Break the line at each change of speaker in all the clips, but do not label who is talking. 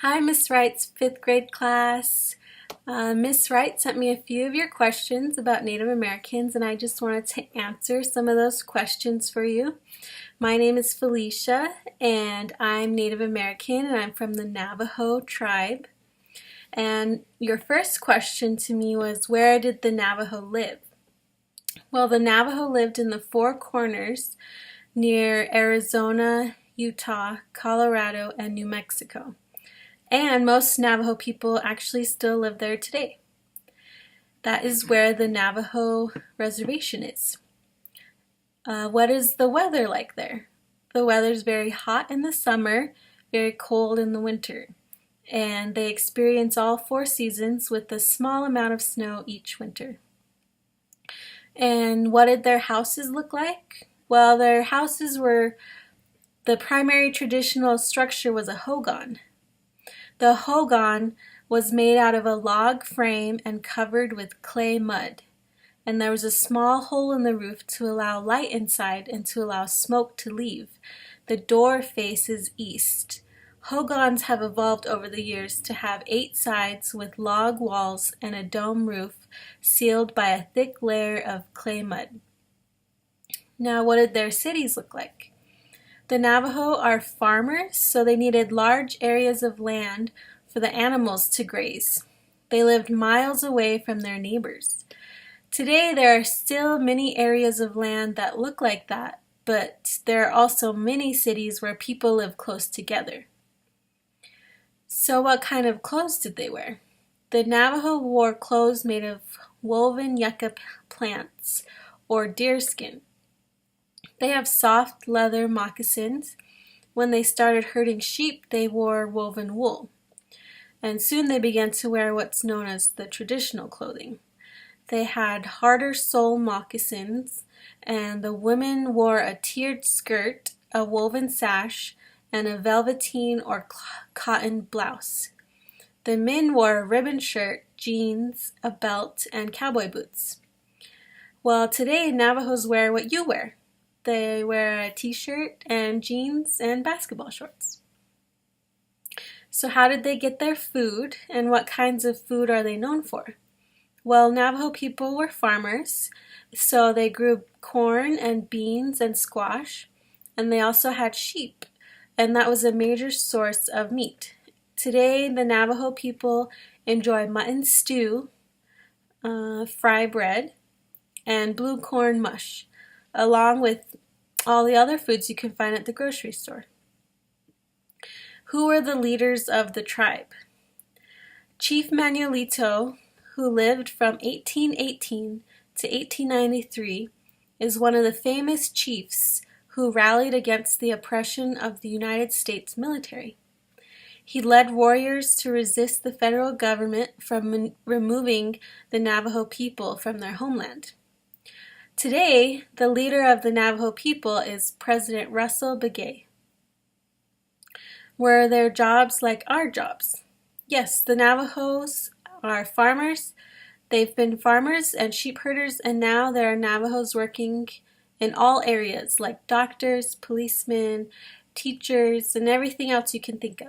Hi, Miss Wright's fifth grade class. Miss Wright sent me a few of your questions about Native Americans, and I just wanted to answer some of those questions for you. My name is Felicia, and I'm Native American, and I'm from the Navajo tribe. And your first question to me was, where did the Navajo live? Well, the Navajo lived in the Four Corners near Arizona, Utah, Colorado, and New Mexico. And most Navajo people actually still live there today. That is where the Navajo reservation is. What is the weather like there? The weather's very hot in the summer, very cold in the winter. And they experience all four seasons with a small amount of snow each winter. And what did their houses look like? Well, their houses were, the primary traditional structure was a hogan. The hogan was made out of a log frame and covered with clay mud, and there was a small hole in the roof to allow light inside and to allow smoke to leave. The door faces east. Hogans have evolved over the years to have 8 sides with log walls and a dome roof sealed by a thick layer of clay mud. Now, what did their cities look like? The Navajo are farmers, so they needed large areas of land for the animals to graze. They lived miles away from their neighbors. Today, there are still many areas of land that look like that, but there are also many cities where people live close together. So what kind of clothes did they wear? The Navajo wore clothes made of woven yucca plants or deerskin. They have soft leather moccasins. When they started herding sheep, they wore woven wool. And soon they began to wear what's known as the traditional clothing. They had harder sole moccasins, and the women wore a tiered skirt, a woven sash, and a velveteen or cotton blouse. The men wore a ribbon shirt, jeans, a belt, and cowboy boots. Well, today Navajos wear what you wear. They wear a t-shirt and jeans and basketball shorts. So how did they get their food, and what kinds of food are they known for? Well, Navajo people were farmers, so they grew corn and beans and squash, and they also had sheep, and that was a major source of meat. Today, the Navajo people enjoy mutton stew, fry bread, and blue corn mush, along with all the other foods you can find at the grocery store. Who were the leaders of the tribe? Chief Manuelito, who lived from 1818 to 1893, is one of the famous chiefs who rallied against the oppression of the United States military. He led warriors to resist the federal government from removing the Navajo people from their homeland. Today, the leader of the Navajo people is President Russell Begay. Were their jobs like our jobs? Yes, the Navajos are farmers. They've been farmers and sheep herders, and now there are Navajos working in all areas like doctors, policemen, teachers, and everything else you can think of.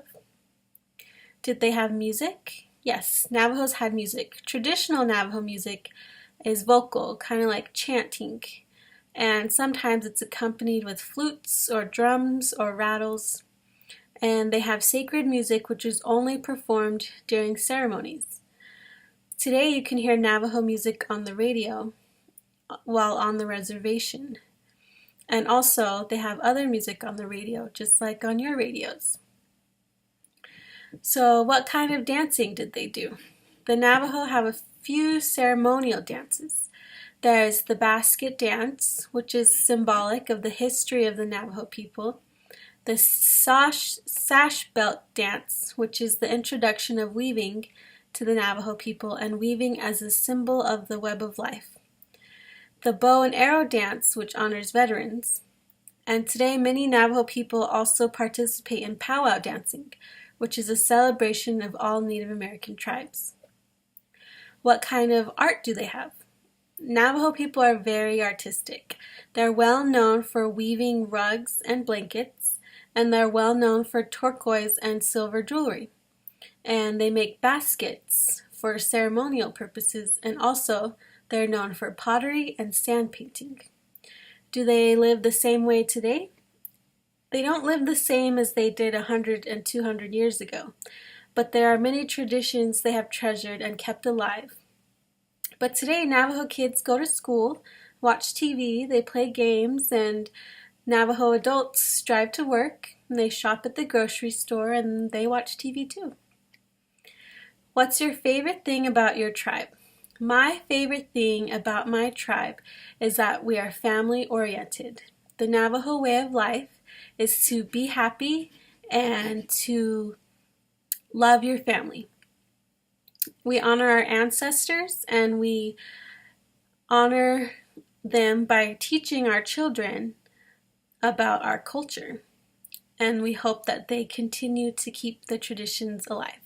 Did they have music? Yes, Navajos had music. Traditional Navajo music is vocal, kind of like chanting, and sometimes it's accompanied with flutes or drums or rattles. And they have sacred music which is only performed during ceremonies. Today you can hear Navajo music on the radio while on the reservation. And also they have other music on the radio, just like on your radios. So what kind of dancing did they do? The Navajo have a few ceremonial dances. There's the basket dance, which is symbolic of the history of the Navajo people. The sash belt dance, which is the introduction of weaving to the Navajo people and weaving as a symbol of the web of life. The bow and arrow dance, which honors veterans. And today many Navajo people also participate in powwow dancing, which is a celebration of all Native American tribes. What kind of art do they have? Navajo people are very artistic. They're well known for weaving rugs and blankets, and they're well known for turquoise and silver jewelry. and they make baskets for ceremonial purposes, and also they're known for pottery and sand painting. Do they live the same way today? They don't live the same as they did 100 and 200 years ago, but there are many traditions they have treasured and kept alive. But today, Navajo kids go to school, watch TV, they play games, and Navajo adults drive to work, and they shop at the grocery store, and they watch TV too. What's your favorite thing about your tribe? My favorite thing about my tribe is that we are family oriented. The Navajo way of life is to be happy and to love your family. We honor our ancestors and we honor them by teaching our children about our culture. And we hope that they continue to keep the traditions alive.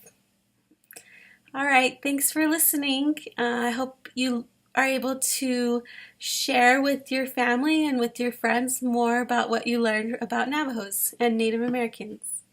All right, thanks for listening. I hope you are able to share with your family and with your friends more about what you learned about Navajos and Native Americans.